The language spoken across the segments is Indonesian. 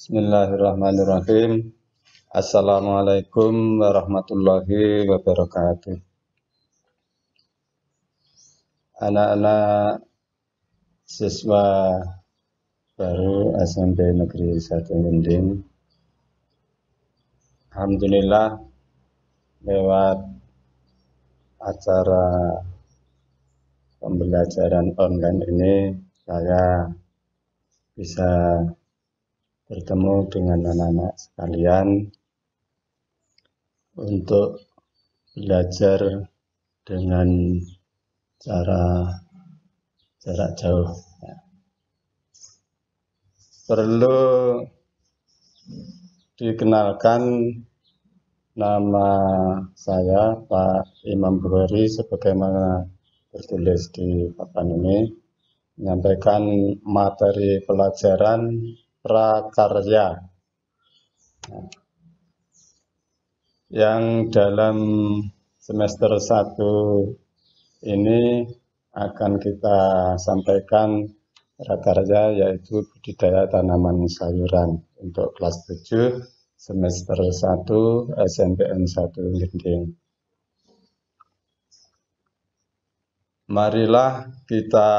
Bismillahirrahmanirrahim. Assalamualaikum warahmatullahi wabarakatuh. Anak-anak siswa baru SMP Negeri 1 Gending, alhamdulillah lewat acara pembelajaran online ini saya bisa bertemu dengan anak-anak sekalian untuk belajar dengan cara jarak jauh. Perlu dikenalkan, nama saya Pak Imam Bukhari, sebagaimana tertulis di papan ini, menyampaikan materi pelajaran prakarya yang dalam semester 1 ini akan kita sampaikan prakarya, yaitu budidaya tanaman sayuran untuk kelas 7 semester 1 SMPN 1 Gending. Marilah kita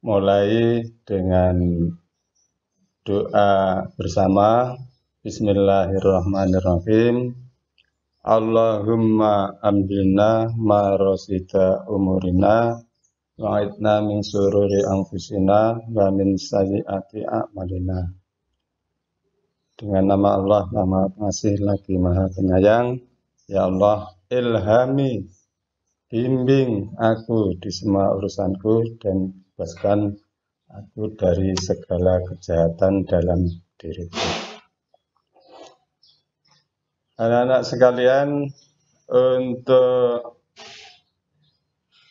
mulai dengan doa bersama. Bismillahirrahmanirrahim. Allahumma ambilna marosida umurina wa'idna min sururi anfusina wa min sayyiati a'malina. Dengan nama Allah, Maha Pengasih lagi Maha Penyayang. Ya Allah, ilhami, bimbing aku di semua urusanku dan bebaskan aku dari segala kejahatan dalam diriku. Anak-anak sekalian, untuk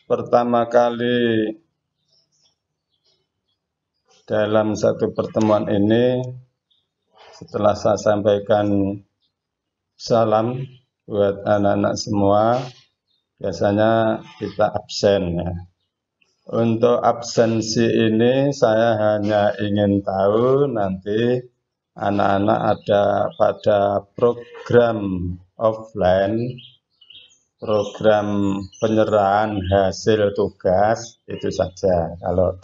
pertama kali dalam satu pertemuan ini, setelah saya sampaikan salam buat anak-anak semua, biasanya kita absen ya. Untuk absensi ini saya hanya ingin tahu nanti anak-anak ada pada program offline, program penyerahan hasil tugas, itu saja. Kalau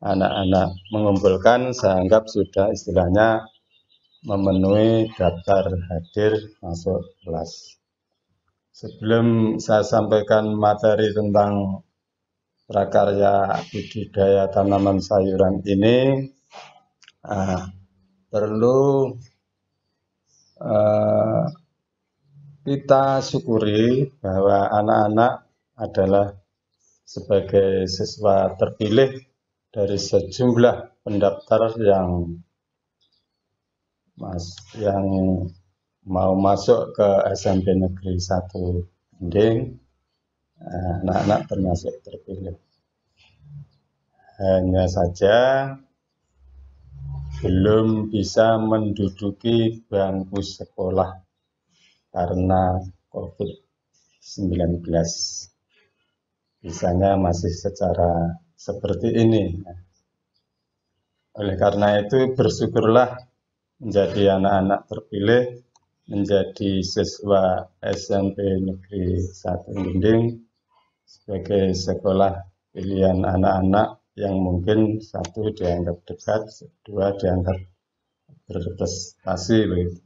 anak-anak mengumpulkan, saya anggap sudah istilahnya memenuhi daftar hadir masuk kelas. Sebelum saya sampaikan materi tentang prakarya budidaya tanaman sayuran ini, perlu kita syukuri bahwa anak-anak adalah sebagai siswa terpilih dari sejumlah pendaftar yang mau masuk ke SMP Negeri 1 Gending. Anak-anak termasuk terpilih. Hanya saja belum bisa menduduki bangku sekolah karena COVID-19. Bisanya masih secara seperti ini. Oleh karena itu, bersyukurlah menjadi anak-anak terpilih, menjadi siswa SMP Negeri 1 Gending sebagai sekolah pilihan anak-anak yang mungkin satu dianggap dekat, dua dianggap berprestasi begitu.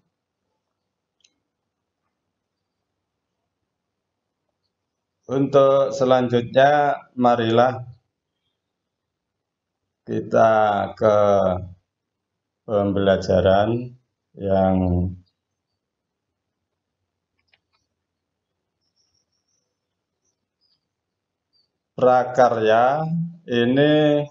Untuk selanjutnya, marilah kita ke pembelajaran yang prakarya. Ini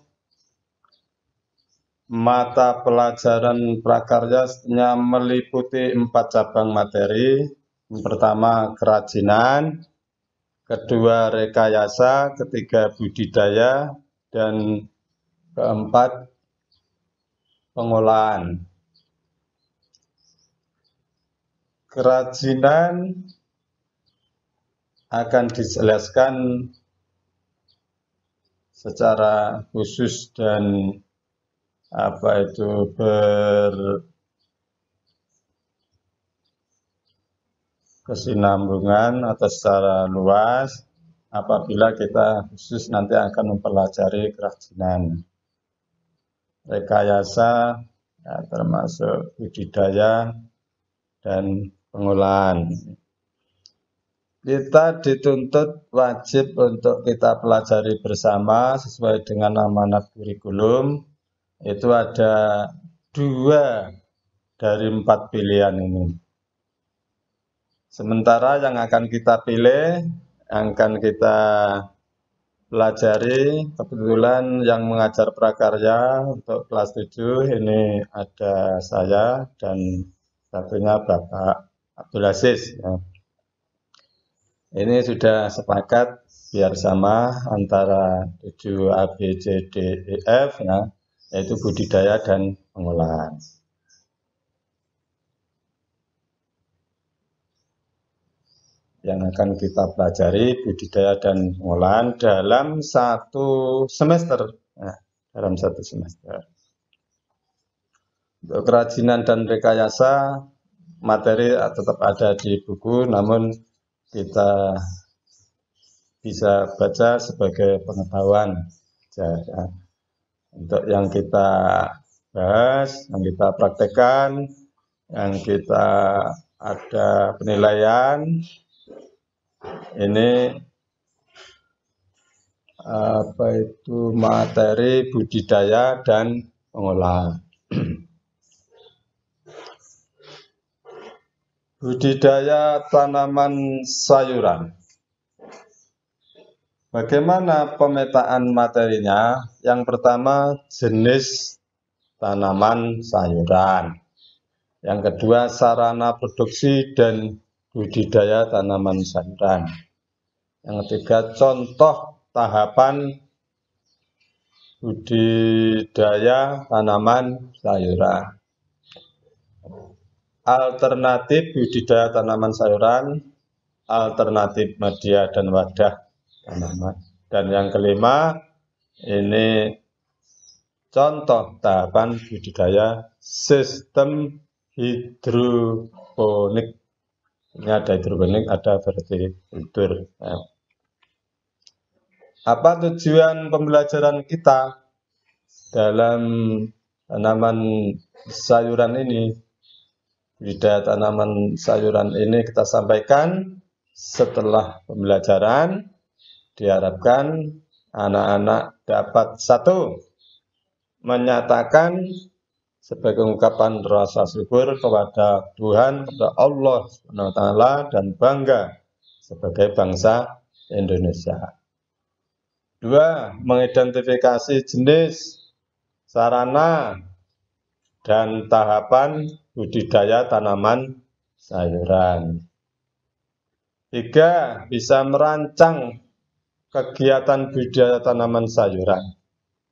mata pelajaran prakarya meliputi 4 cabang materi. Yang pertama kerajinan, kedua rekayasa, ketiga budidaya, dan keempat pengolahan. Kerajinan akan dijelaskan secara khusus dan apa itu berkesinambungan atau secara luas apabila kita khusus nanti akan mempelajari kerajinan. Rekayasa ya, termasuk budidaya dan pengolahan. Kita dituntut wajib untuk kita pelajari bersama sesuai dengan amanat kurikulum. Itu ada 2 dari 4 pilihan ini. Sementara yang akan kita pilih, yang akan kita pelajari, kebetulan yang mengajar prakarya untuk kelas 7 ini ada saya dan satunya Bapak Abdul Aziz. Ya. Ini sudah sepakat biar sama antara 7 A, B, C, D, E, F, ya, yaitu budidaya dan pengolahan. Yang akan kita pelajari budidaya dan pengolahan dalam 1 semester. Nah, dalam 1 semester. Untuk kerajinan dan rekayasa, materi tetap ada di buku, namun kita bisa baca sebagai pengetahuan. Ya. Untuk yang kita bahas, yang kita praktekkan, yang kita ada penilaian, ini apa itu materi budidaya dan pengolahan. Budidaya tanaman sayuran. Bagaimana pemetaan materinya? Yang pertama, jenis tanaman sayuran. Yang kedua, sarana produksi dan budidaya tanaman sayuran. Yang ketiga, contoh tahapan budidaya tanaman sayuran. Alternatif budidaya tanaman sayuran, alternatif media dan wadah tanaman. Dan yang kelima, ini contoh tahapan budidaya sistem hidroponik. Ini ada hidroponik, ada vertikultur. Ya. Apa tujuan pembelajaran kita dalam tanaman sayuran ini? Budidaya tanaman sayuran ini kita sampaikan setelah pembelajaran. Diharapkan anak-anak dapat 1. Menyatakan sebagai ungkapan rasa syukur kepada Tuhan, kepada Allah SWT, dan bangga sebagai bangsa Indonesia. 2. Mengidentifikasi jenis, sarana, dan tahapan budidaya tanaman sayuran. 3. Bisa merancang kegiatan budidaya tanaman sayuran.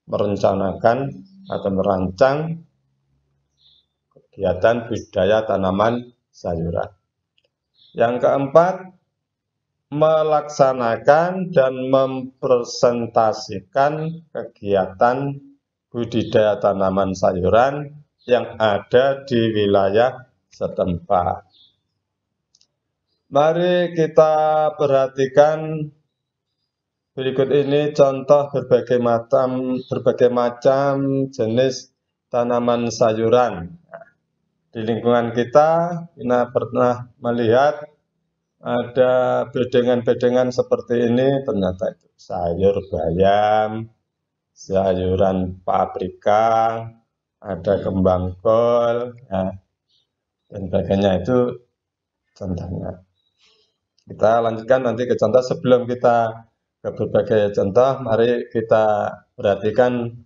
Merencanakan atau merancang kegiatan budidaya tanaman sayuran. Yang keempat, melaksanakan dan mempresentasikan kegiatan budidaya tanaman sayuran yang ada di wilayah setempat. Mari kita perhatikan berikut ini contoh berbagai macam jenis tanaman sayuran. Di lingkungan kita pernah melihat ada bedengan-bedengan seperti ini, ternyata itu sayur bayam, sayuran paprika, ada kembang kol, ya, dan sebagainya. Itu contohnya. Kita lanjutkan nanti ke contoh. Sebelum kita ke berbagai contoh, mari kita perhatikan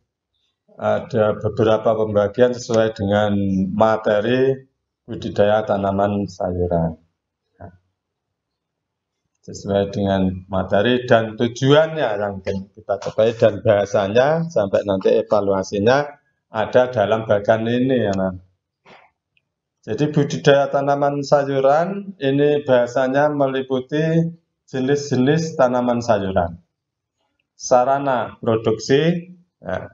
ada beberapa pembagian sesuai dengan materi budidaya tanaman sayuran. Sesuai dengan materi dan tujuannya yang kita capai dan bahasanya sampai nanti evaluasinya ada dalam bagian ini, ya. Jadi budidaya tanaman sayuran ini bahasanya meliputi jenis-jenis tanaman sayuran, sarana produksi, ya.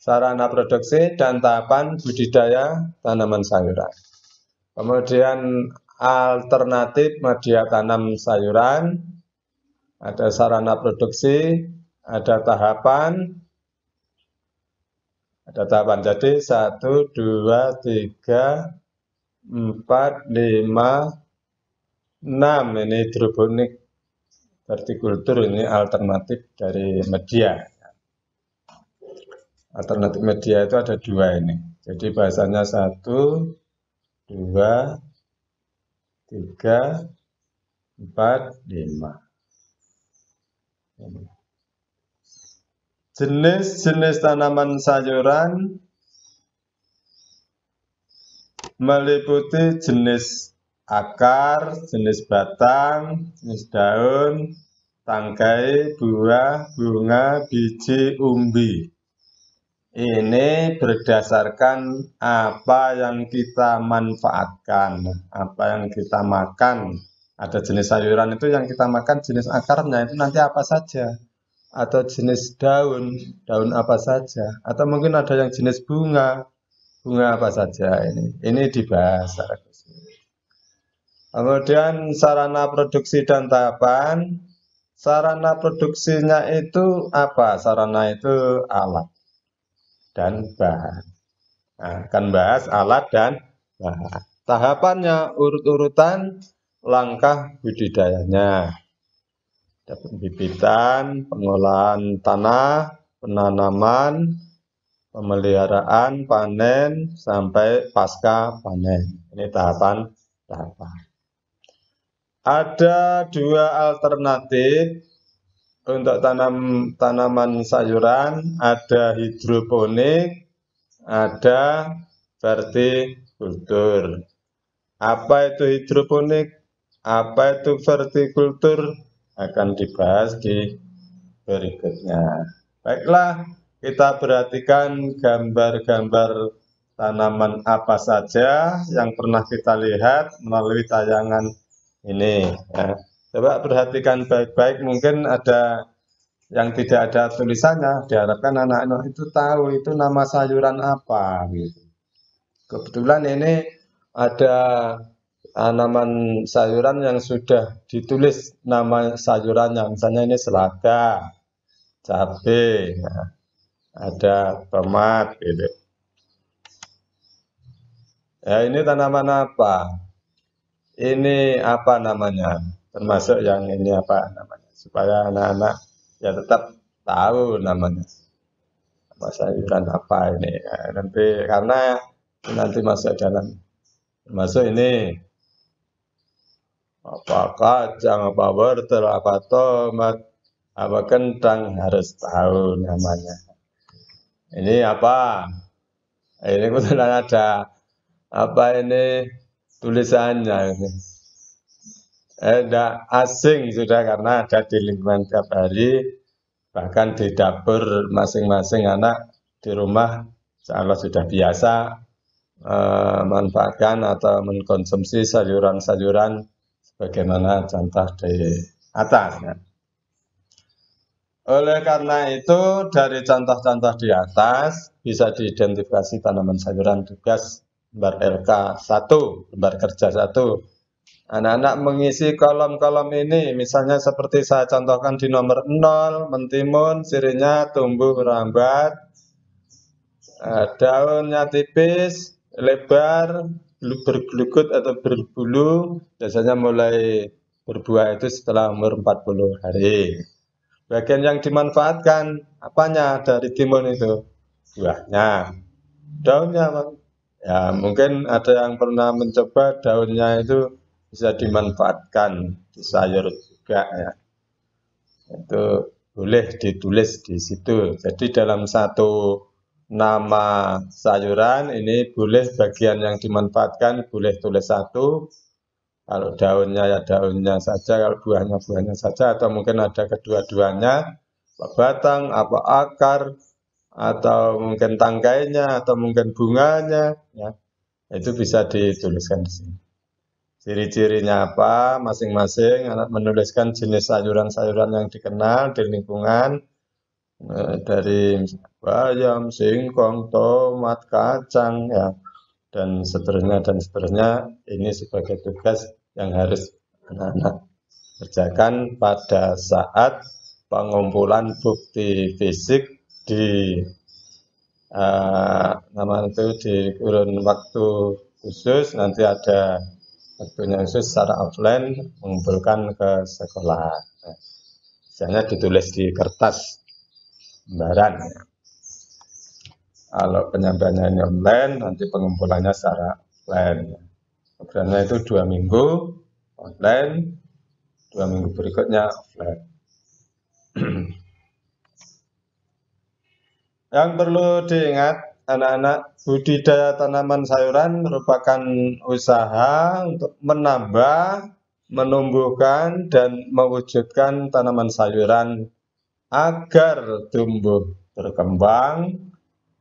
sarana produksi dan tahapan budidaya tanaman sayuran. Kemudian alternatif media tanam sayuran, ada sarana produksi, ada tahapan. Jadi 1, 2, 3, 4, 5, 6. Ini hidroponik vertikultur, ini alternatif dari media. Alternatif media itu ada 2 ini. Jadi bahasanya 1, 2, 3, 4, 5. Jenis-jenis tanaman sayuran meliputi jenis akar, jenis batang, jenis daun, tangkai, buah, bunga, biji, umbi. Ini berdasarkan apa yang kita manfaatkan, apa yang kita makan. Ada jenis sayuran itu yang kita makan, jenis akarnya itu nanti apa saja. Atau jenis daun apa saja. Atau mungkin ada yang jenis bunga apa saja ini. Ini dibahas secara khusus. Kemudian sarana produksi dan tahapan. Sarana produksinya itu apa? Sarana itu alat dan bahan. Nah, akan bahas alat dan bahan. Tahapannya urut-urutan langkah budidayanya. Ada pembibitan, pengolahan tanah, penanaman, pemeliharaan, panen, sampai pasca panen. Ini tahapan-tahapan. Ada 2 alternatif untuk tanaman sayuran, ada hidroponik, ada vertikultur. Apa itu hidroponik? Apa itu vertikultur? Akan dibahas di berikutnya. Baiklah, kita perhatikan gambar-gambar tanaman apa saja yang pernah kita lihat melalui tayangan ini. Ya. Coba perhatikan baik-baik, mungkin ada yang tidak ada tulisannya, diharapkan anak-anak itu tahu itu nama sayuran apa. Gitu. Kebetulan ini ada tanaman sayuran yang sudah ditulis nama sayurannya, misalnya ini selada, cabai, nah, ada tomat, gitu. Ya, ini tanaman apa? Ini apa namanya? Termasuk yang ini apa namanya? Supaya anak-anak ya tetap tahu namanya. Apa sayuran apa ini? Ya, nanti karena nanti masuk dalam masuk ini apa kacang, apa wortel, apa tomat, apa kentang, harus tahu namanya. Ini apa? Ini kebetulan ada apa ini tulisannya ini. Tidak asing sudah karena ada di lingkungan tiap hari, bahkan di dapur masing-masing anak di rumah, insya sudah biasa manfaatkan atau mengkonsumsi sayuran-sayuran sebagaimana contoh di atas. Ya. Oleh karena itu, dari contoh-contoh di atas bisa diidentifikasi tanaman sayuran tugas lembar LK1, lembar kerja 1. Anak-anak mengisi kolom-kolom ini, misalnya seperti saya contohkan di nomor 0, mentimun, cirinya tumbuh merambat, daunnya tipis, lebar, bergelugut atau berbulu, biasanya mulai berbuah itu setelah umur 40 hari. Bagian yang dimanfaatkan, apanya dari timun itu? Buahnya. Daunnya, Bang. Ya, mungkin ada yang pernah mencoba daunnya itu bisa dimanfaatkan di sayur juga ya. Itu boleh ditulis di situ. Jadi dalam satu nama sayuran ini boleh bagian yang dimanfaatkan boleh tulis 1. Kalau daunnya ya daunnya saja, kalau buahnya buahnya saja, atau mungkin ada kedua-duanya, apa batang, apa akar, atau mungkin tangkainya, atau mungkin bunganya, ya itu bisa dituliskan di sini. Ciri-cirinya apa, masing-masing anak menuliskan jenis sayuran-sayuran yang dikenal di lingkungan, dari bayam, singkong, tomat, kacang, ya, dan seterusnya. Ini sebagai tugas yang harus anak-anak kerjakan pada saat pengumpulan bukti fisik di nama itu di kurun waktu khusus. Nanti ada waktunya khusus secara offline mengumpulkan ke sekolah. Misalnya ditulis di kertas lembaran. Kalau penyampaiannya ini online, nanti pengumpulannya secara offline. Programnya itu 2 minggu online, 2 minggu berikutnya offline. Yang perlu diingat, anak-anak, budidaya tanaman sayuran merupakan usaha untuk menambah, menumbuhkan, dan mewujudkan tanaman sayuran agar tumbuh berkembang,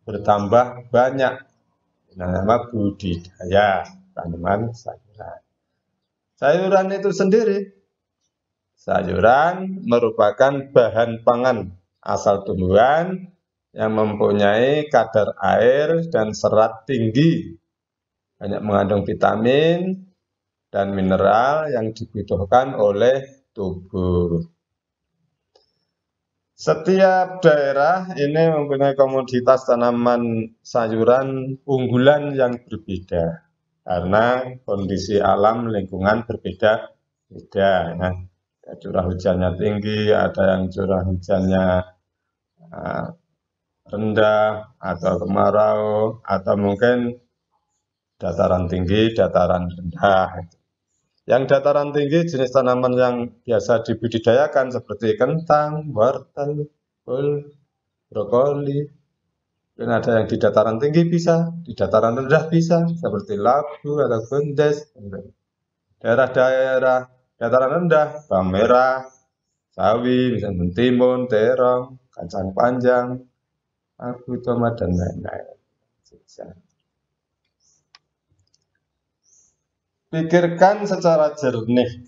bertambah banyak. Nama budidaya tanaman sayuran. Sayuran itu sendiri, sayuran merupakan bahan pangan asal tumbuhan yang mempunyai kadar air dan serat tinggi, banyak mengandung vitamin dan mineral yang dibutuhkan oleh tubuh. Setiap daerah ini mempunyai komoditas tanaman sayuran unggulan yang berbeda karena kondisi alam lingkungan berbeda-beda. Nah, curah hujannya tinggi, ada yang curah hujannya rendah atau kemarau, atau mungkin dataran tinggi, dataran rendah. Yang dataran tinggi jenis tanaman yang biasa dibudidayakan seperti kentang, wortel, kol, brokoli. Dan ada yang di dataran tinggi bisa, di dataran rendah bisa, seperti labu atau bundes. Daerah-daerah dataran rendah, bawang merah, sawi, misalnya mentimun, terong, kacang panjang, aku tomat dan lain-lain. Pikirkan secara jernih,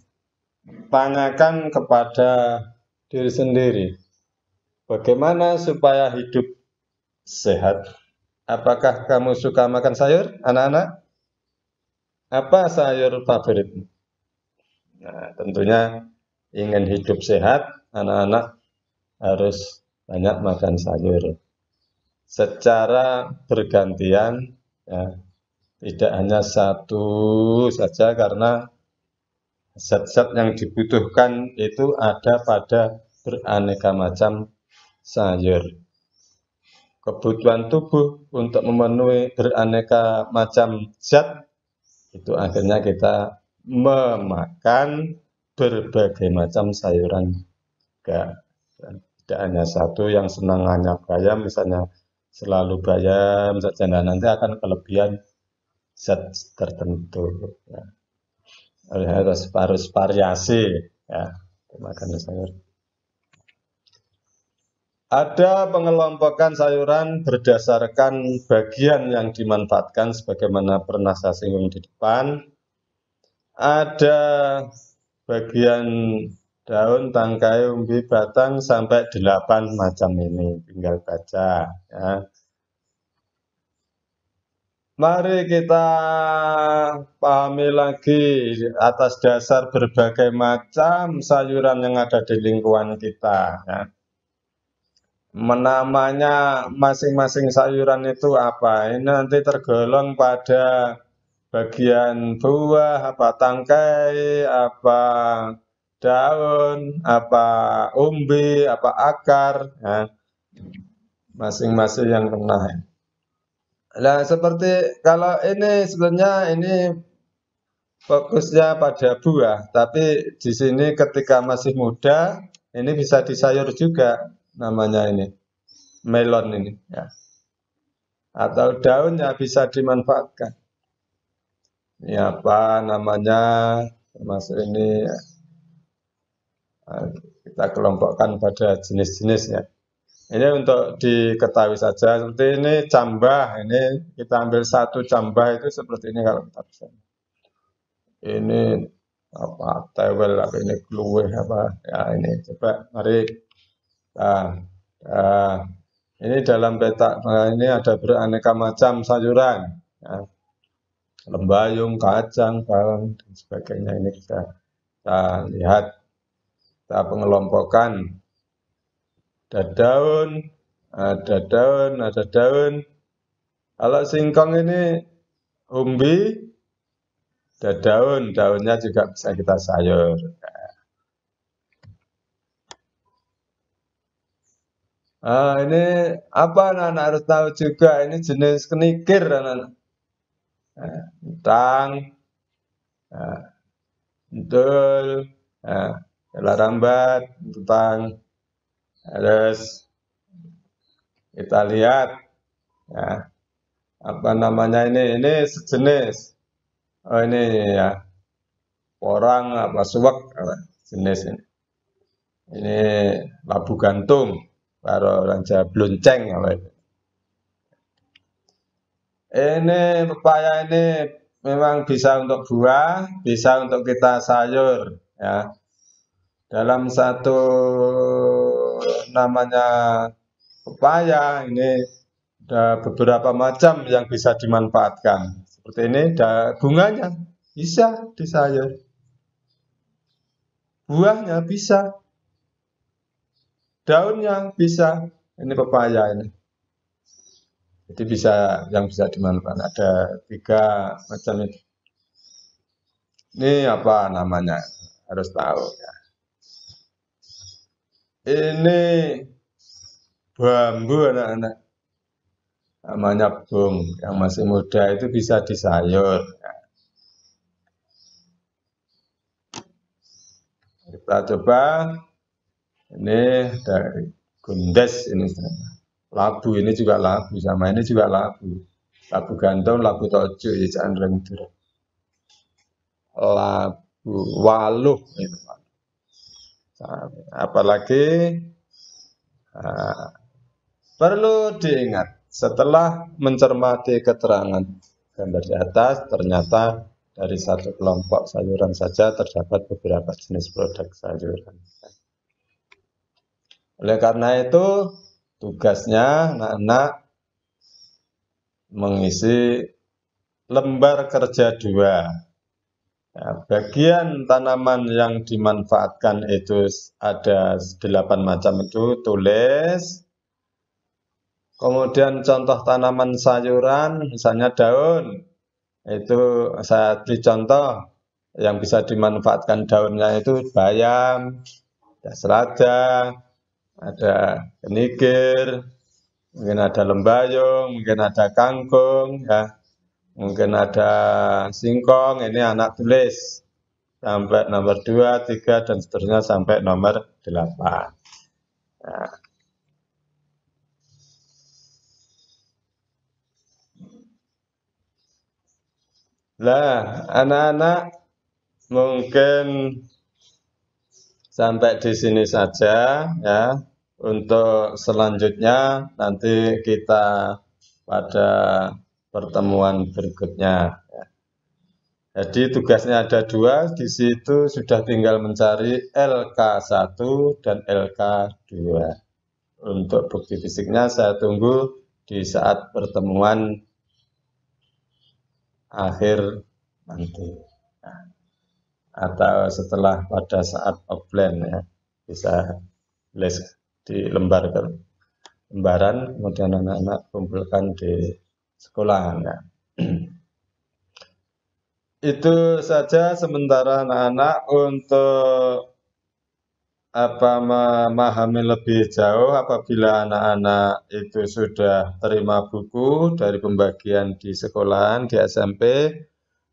tanyakan kepada diri sendiri, bagaimana supaya hidup sehat? Apakah kamu suka makan sayur, anak-anak? Apa sayur favoritmu? Nah, tentunya ingin hidup sehat, anak-anak harus banyak makan sayur. Secara bergantian, ya, tidak hanya satu saja karena zat-zat yang dibutuhkan itu ada pada beraneka macam sayur. Kebutuhan tubuh untuk memenuhi beraneka macam zat itu akhirnya kita memakan berbagai macam sayuran. Tidak hanya satu yang senang hanya bayam, misalnya selalu bayam saja, nah nanti akan kelebihan zat tertentu. Ya. Harus variasi, ya, makan sayur. Ada pengelompokan sayuran berdasarkan bagian yang dimanfaatkan, sebagaimana pernah saya singgung di depan. Ada bagian daun, tangkai, umbi, batang sampai 8 macam ini, tinggal baca. Ya. Mari kita pahami lagi atas dasar berbagai macam sayuran yang ada di lingkungan kita. Ya. Namanya masing-masing sayuran itu apa? Ini nanti tergolong pada bagian buah, apa tangkai, apa daun, apa umbi, apa akar. Ya. Masing-masing yang kena. Nah, seperti kalau ini sebenarnya ini fokusnya pada buah, tapi di sini ketika masih muda, ini bisa di sayur juga namanya ini, melon ini, ya. Atau daunnya bisa dimanfaatkan. Ini apa namanya, termasuk ini kita kelompokkan pada jenis-jenisnya. Ini untuk diketahui saja. Seperti ini cambah, ini kita ambil satu cambah itu seperti ini kalau kita bisa. Ini apa tewel apa ini kluweh apa ya ini coba mari kita Nah, ini dalam petak ini ada beraneka macam sayuran, ya, lembayung, kacang, bawang dan sebagainya. Ini kita lihat, kita pengelompokan. Ada daun, ada daun, ada daun. Kalau singkong ini umbi, ada daun, daunnya juga bisa kita sayur. Ini apa anak-anak harus tahu juga, ini jenis kenikir anak-anak. Kentang, betul, rambat, kentang. Terus kita lihat, ya, apa namanya ini sejenis. Oh ini ya, porang apa suwek apa jenis ini. Ini labu gantung, baru orang Jawa blonceng apa itu. Ini pepaya ini memang bisa untuk buah, bisa untuk kita sayur, ya. Dalam satu namanya pepaya ini ada beberapa macam yang bisa dimanfaatkan. Seperti ini, bunganya bisa disayur, buahnya bisa, daunnya bisa. Ini pepaya ini. Jadi bisa yang bisa dimanfaatkan. Ada 3 macam itu. Ini apa namanya? Harus tahu ya. Ini bambu anak-anak. Namanya bung. Yang masih muda itu bisa disayur. Ya. Kita coba. Ini dari gundes ini. Labu ini juga labu. Sama ini juga labu. Labu gantung, labu tojo. Ya jangan rendur. Labu waluh. Itu. Apalagi perlu diingat, setelah mencermati keterangan gambar di atas, ternyata dari satu kelompok sayuran saja terdapat beberapa jenis produk sayuran. Oleh karena itu, tugasnya anak-anak mengisi lembar kerja 2. Ya, bagian tanaman yang dimanfaatkan itu ada 8 macam itu, tulis. Kemudian contoh tanaman sayuran, misalnya daun, itu saya beri contoh yang bisa dimanfaatkan daunnya itu bayam, ada selada, ada kenikir, mungkin ada lembayung, mungkin ada kangkung, ya, mungkin ada singkong. Ini anak tulis sampai nomor 2, 3, dan seterusnya sampai nomor 8. Nah, anak-anak mungkin sampai di sini saja ya. Untuk selanjutnya nanti kita pada pertemuan berikutnya. Ya. Jadi tugasnya ada 2, di situ sudah tinggal mencari LK1 dan LK2. Untuk bukti fisiknya saya tunggu di saat pertemuan akhir nanti. Nah, atau setelah pada saat offline ya, bisa les di lembaran, kemudian anak-anak kumpulkan di sekolah. Nah. Itu saja sementara anak-anak untuk memahami lebih jauh. Apabila anak-anak itu sudah terima buku dari pembagian di sekolahan, di SMP,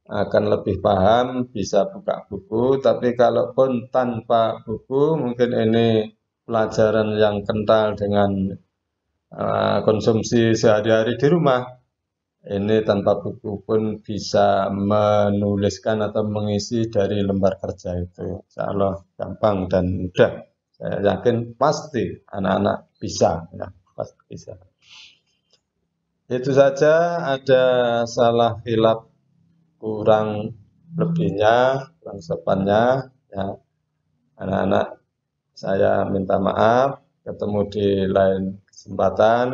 akan lebih paham, bisa buka buku. Tapi kalaupun tanpa buku, mungkin ini pelajaran yang kental dengan konsumsi sehari-hari di rumah. Ini tanpa buku pun bisa menuliskan atau mengisi dari lembar kerja itu. Insya Allah gampang dan mudah. Saya yakin pasti anak-anak bisa, ya, pasti bisa. Itu saja, ada salah hilap kurang lebihnya, kurang sopannya, ya. Anak-anak saya minta maaf. ketemu di lain kesempatan.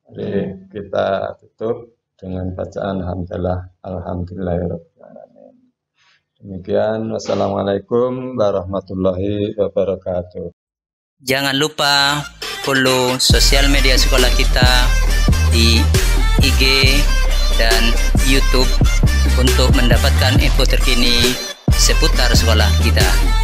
Mari kita tutup dengan bacaan hamdalah alhamdulillahirabbil alamin. Demikian, wassalamualaikum warahmatullahi wabarakatuh. Jangan lupa follow sosial media sekolah kita di IG dan YouTube untuk mendapatkan info terkini seputar sekolah kita.